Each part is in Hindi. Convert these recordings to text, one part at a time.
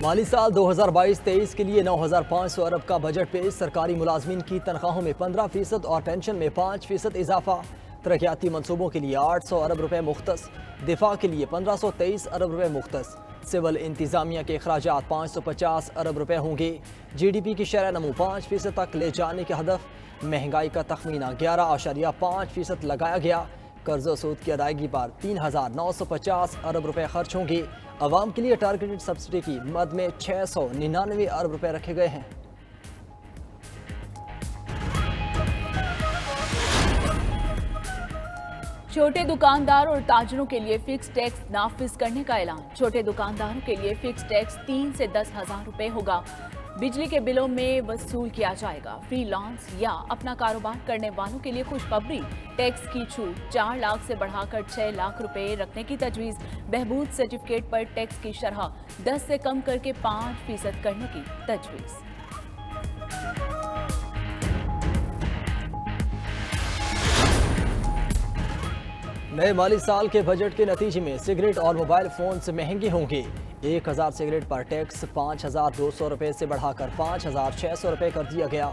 माली साल 2022-23 के लिए 9,500 अरब का बजट पेश। सरकारी मुलाजमीन की तनख्वाहों में 15% और पेंशन में 5% इजाफा। तरक्याती मनसूबों के लिए 800 अरब रुपए मुख्तस। दिफा के लिए 1523 अरब रुपए मुख्तस। सिविल इंतजामिया के अखराजात 550 अरब रुपए होंगे। GDP की शरह नमू 5% तक ले जाने के हदफ। महंगाई का तखमीना 11.5% लगाया गया। कर्ज सूद की अदायगी पर 3,950 अरब रुपए खर्च होंगे। अवाम के लिए टारगेटेड सब्सिडी की मद में 699 अरब रुपए रखे गए हैं। छोटे दुकानदार और ताजरों के लिए फिक्स टैक्स नाफिज करने का ऐलान। छोटे दुकानदारों के लिए फिक्स टैक्स 3 से 10 हज़ार रुपए होगा। बिजली के बिलों में वसूल किया जाएगा। फ्रीलांस या अपना कारोबार करने वालों के लिए खुशखबरी, टैक्स की छूट 4 लाख से बढ़ाकर 6 लाख रुपए रखने की तजवीज़। बहबूद सर्टिफिकेट पर टैक्स की शरह 10 से कम करके 5% करने की तजवीज़। नए माली साल के बजट के नतीजे में सिगरेट और मोबाइल फोन से महंगे होंगे। 1000 सिगरेट पर टैक्स 5,200 रुपये से बढ़ाकर 5,600 रुपये कर दिया गया।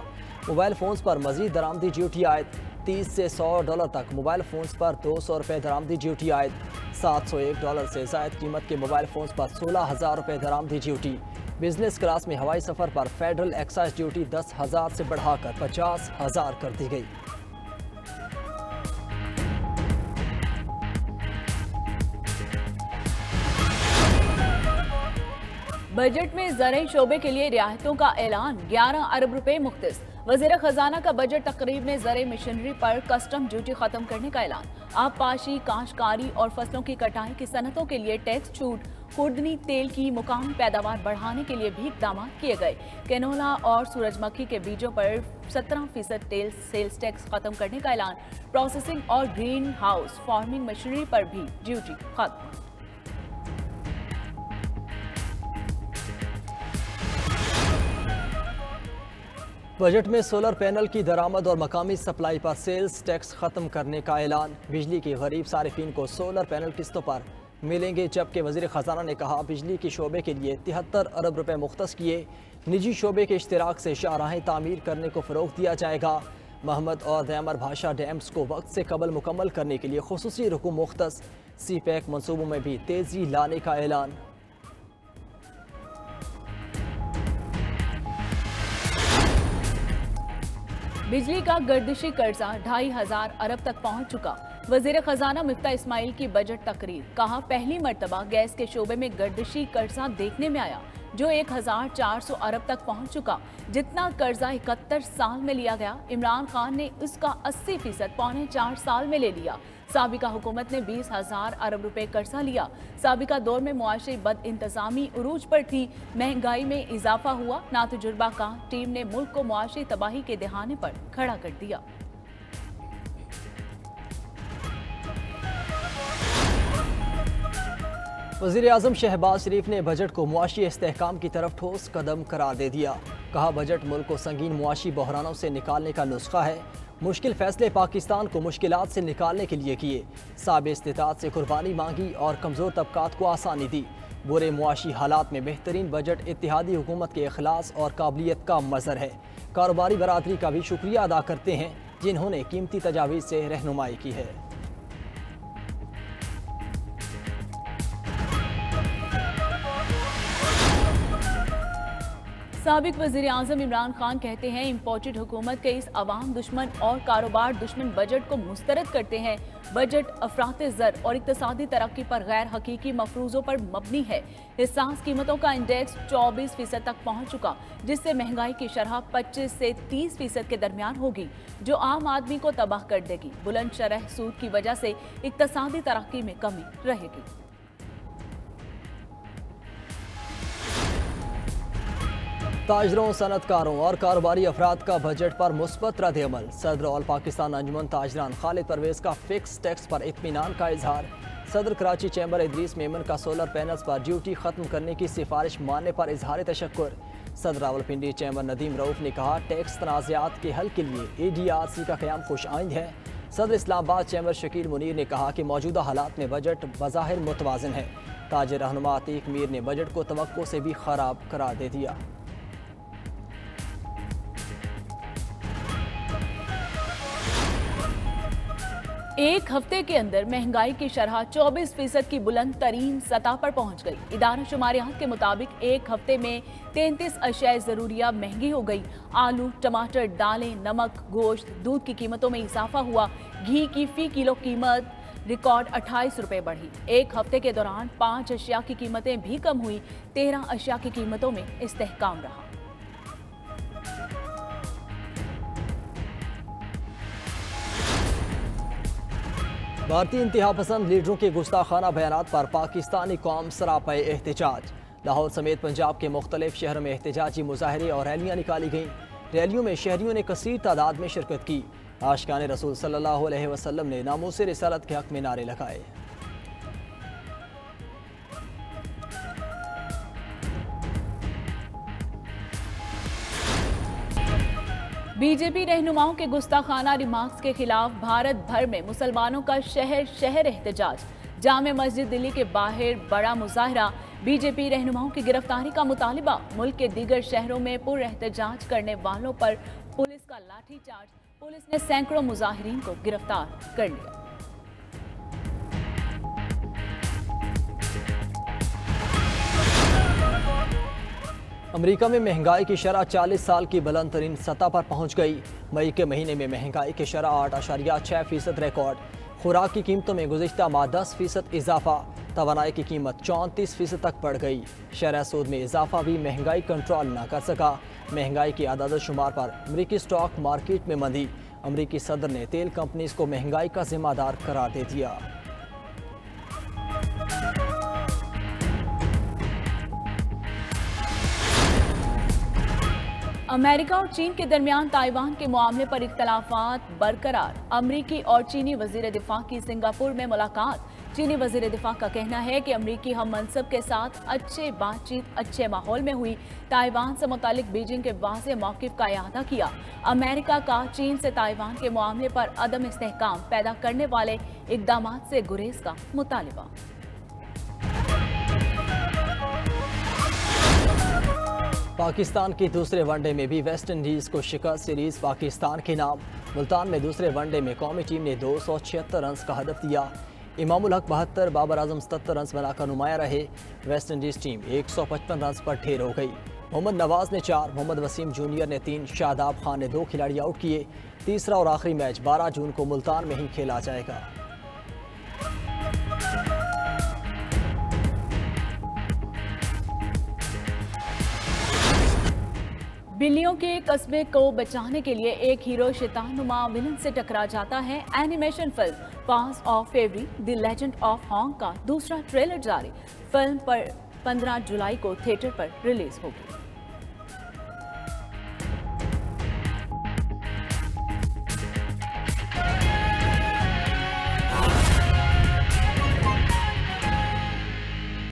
मोबाइल फोन्स पर मजीद दरामदी ड्यूटी आयद। 30 से $100 तक मोबाइल फोन्स पर 200 रुपये दरामदी ड्यूटी आयद। $701 से ज़ायद कीमत के मोबाइल फोन्स पर 16,000 रुपये दरामदी ड्यूटी। बिजनेस क्लास में हवाई सफ़र पर फेडरल एक्साइज ड्यूटी 10,000 से बढ़ाकर 50,000 कर दी गई। बजट में ज़राई शोबे के लिए रियायतों का ऐलान। 11 अरब रुपए मुख्तस। वज़ीर खजाना का बजट तकरीब में ज़राई मशीनरी पर कस्टम ड्यूटी खत्म करने का ऐलान। आबपाशी, काश्तकारी और फसलों की कटाई की सनतों के लिए टैक्स छूट। खुर्दनी तेल की मुकामी पैदावार बढ़ाने के लिए भी इक़दाम किए गए। कैनोला और सूरजमुखी के बीजों पर 17% तेल सेल्स टैक्स खत्म करने का ऐलान। प्रोसेसिंग और ग्रीन हाउस फार्मिंग मशीनरी पर भी ड्यूटी खत्म। बजट में सोलर पैनल की दरामद और मकामी सप्लाई पर सेल्स टैक्स खत्म करने का ऐलान। बिजली के गरीब सारिफिन को सोलर पैनल किस्तों पर मिलेंगे। जबकि वज़ीर ख़जाना ने कहा बिजली के शोबे के लिए 73 अरब रुपए मुख्तस किए। निजी शोबे के इश्तिराक से शाहराहें तामीर करने को फ़रोग़ दिया जाएगा। महमद और दयामर भाषा डैम्स को वक्त से कबल मुकम्मल करने के लिए खुसूसी रुकूम मुख्तस। CPEC मनसूबों में भी तेज़ी लाने का ऐलान। बिजली का गर्दिशी कर्जा 2,500 अरब तक पहुंच चुका। वजीर खजाना मिफ्ता इस्माइल की बजट तकरीर। कहा पहली मर्तबा गैस के शोबे में गर्दिशी कर्जा देखने में आया जो 1,400 अरब तक पहुंच चुका। जितना कर्जा 71 साल में लिया गया, इमरान खान ने उसका 80% पौने 4 साल में ले लिया। साबिका हुकूमत ने 20,000 अरब रुपए कर्जा लिया। साबिका दौर में मुआशी बद इंतजामी उरूज पर थी। महंगाई में इजाफा हुआ। ना तजुर्बा का टीम ने मुल्क को मुआशी तबाही के दहाने पर खड़ा कर दिया। वज़ीर आज़म शहबाज शरीफ ने बजट को मुआशी इस्तेहकाम की तरफ ठोस कदम करार दे दिया। कहा बजट मुल्क को संगीन मुआशी बहरानों से निकालने का नुस्खा है। मुश्किल फैसले पाकिस्तान को मुश्किलात से निकालने के लिए किए। साबिक़ इस्तिताअत से कुर्बानी मांगी और कमज़ोर तबकात को आसानी दी। बुरे मुआशी हालात में बेहतरीन बजट इत्तेहादी हुकूमत के इखलास और काबिलियत का मज़हर है। कारोबारी बरादरी का भी शुक्रिया अदा करते हैं जिन्होंने कीमती तजावीज़ से रहनुमाई की है। साबिक वज़ीर आज़म इमरान खान कहते हैं इम्पोर्टेड हुकूमत के इस अवाम दुश्मन और कारोबार दुश्मन बजट को मुस्तरद करते हैं। बजट अफराते ज़र और इक़्तिसादी तरक्की पर गैर हकीकी मफरूज़ों पर मबनी है। हिस्सास कीमतों का इंडेक्स 24% तक पहुँच चुका, जिससे महंगाई की शरह 25 से 30% के दरमियान होगी, जो आम आदमी को तबाह कर देगी। बुलंद शरह सूद की वजह से इक़्तिसादी तरक्की में कमी रहेगी। ताजरों, सनतकारों और कारोबारी अफराद का बजट पर मुस्बत रद्द-ए-अमल। सदर ऑल पाकिस्तान अंजुमन ताजरान खालिद परवेज़ का फिक्स टैक्स पर इत्मीनान का इजहार। सदर कराची चैम्बर इदरीस मेमन का सोलर पैनल्स पर ड्यूटी खत्म करने की सिफारिश मानने पर इजहार तशक्कुर। सदर रावलपिंडी चैम्बर नदीम रऊफ ने कहा टैक्स तनाज़ात के हल के लिए ADRC का क़याम खुश आइंद है। सदर इस्लामाबाद चैम्बर शकील मुनीर ने कहा कि मौजूदा हालात में बजट बज़ाहिर मुतवाज़िन है। ताज रहनुमा अतीक मीर ने बजट को तवक्को से भी खराब करार दे दिया। एक हफ्ते के अंदर महंगाई की शरह 24% की बुलंद तरीन सतह पर पहुंच गई। इदारा शुमारियात के मुताबिक एक हफ्ते में 33 अशियाए ज़रूरिया महंगी हो गई। आलू, टमाटर, दालें, नमक, गोश्त, दूध की कीमतों में इजाफा हुआ। घी की फी किलो कीमत रिकॉर्ड 28 रुपए बढ़ी। एक हफ्ते के दौरान 5 अशिया की कीमतें भी कम हुई। 13 अशिया की कीमतों में इस्तेहकाम रहा। भारतीय इंतहा पसंद लीडरों के गुस्ताखाना बयानात पर पाकिस्तानी कौम सरापा एहतजाज। लाहौर समेत पंजाब के मुख्तलिफ शहरों में एहतजाजी मुजाहरे और रैलियाँ निकाली गईं। रैलियों में शहरियों ने कसीर तादाद में शिरकत की। आशिकाने रसूल सल्लल्लाहु अलैहि वसल्लम ने नामूस रिसालत के हक में नारे लगाए। बीजेपी रहनुमाओं के गुस्ताखाना रिमार्क्स के खिलाफ भारत भर में मुसलमानों का शहर शहर एहतजाज। जामे मस्जिद दिल्ली के बाहर बड़ा मुजाहरा। बीजेपी रहनुमाओं की गिरफ्तारी का मुतालिबा। मुल्क के दीगर शहरों में पुर एहतजाज करने वालों पर पुलिस का लाठीचार्ज। पुलिस ने सैकड़ों मुजाहिरीन को गिरफ्तार कर लिया। अमेरिका में महंगाई की शरह 40 साल की बुलंद तरीन सतह पर पहुंच गई। मई के महीने में महंगाई की शरह 8.6% रिकॉर्ड। खुराक की कीमतों में गुज़िश्ता माह 10% इजाफा। तवानाई की कीमत 34% तक बढ़ गई। शरह सूद में इजाफा भी महंगाई कंट्रोल न कर सका। महंगाई की आदाद शुमार पर अमरीकी स्टॉक मार्केट में मंदी। अमरीकी सदर ने तेल कंपनीज को महंगाई का जिम्मेदार करार दे दिया। अमेरिका और चीन के दरमियान ताइवान के मामले पर इख्तलाफात बरकरार। अमरीकी और चीनी वजीर दिफा की सिंगापुर में मुलाकात। चीनी वजीर दिफा का कहना है कि अमरीकी हम मनसब के साथ अच्छे बातचीत अच्छे माहौल में हुई। ताइवान से मुतालिक बीजिंग के वाज़ेह मौक़िफ़ का इआदा किया। अमेरिका का चीन से ताइवान के मामले पर अदम इस्तेहकाम पैदा करने वाले इक़दामात से गुरेज का मुतालिबा। पाकिस्तान की दूसरे वनडे में भी वेस्ट इंडीज़ को शिकस्त। सीरीज़ पाकिस्तान के नाम। मुल्तान में दूसरे वनडे में कौमी टीम ने 276 रन का हदफ दिया। इमामुल हक 72, बाबर आजम 77 रन बनाकर नुमाया रहे। वेस्ट इंडीज़ टीम 155 रन पर ढेर हो गई। मोहम्मद नवाज ने 4, मोहम्मद वसीम जूनियर ने 3, शादाब खान ने 2 खिलाड़ी आउट किए। तीसरा और आखिरी मैच 12 जून को मुल्तान में ही खेला जाएगा। बिल्लियों के कस्बे को बचाने के लिए एक हीरो शैतानुमा विलन से टकरा जाता है। Animation film paws of fury the legend of Hank का दूसरा ट्रेलर जारी। फिल्म पर 15 जुलाई को थिएटर पर रिलीज होगी।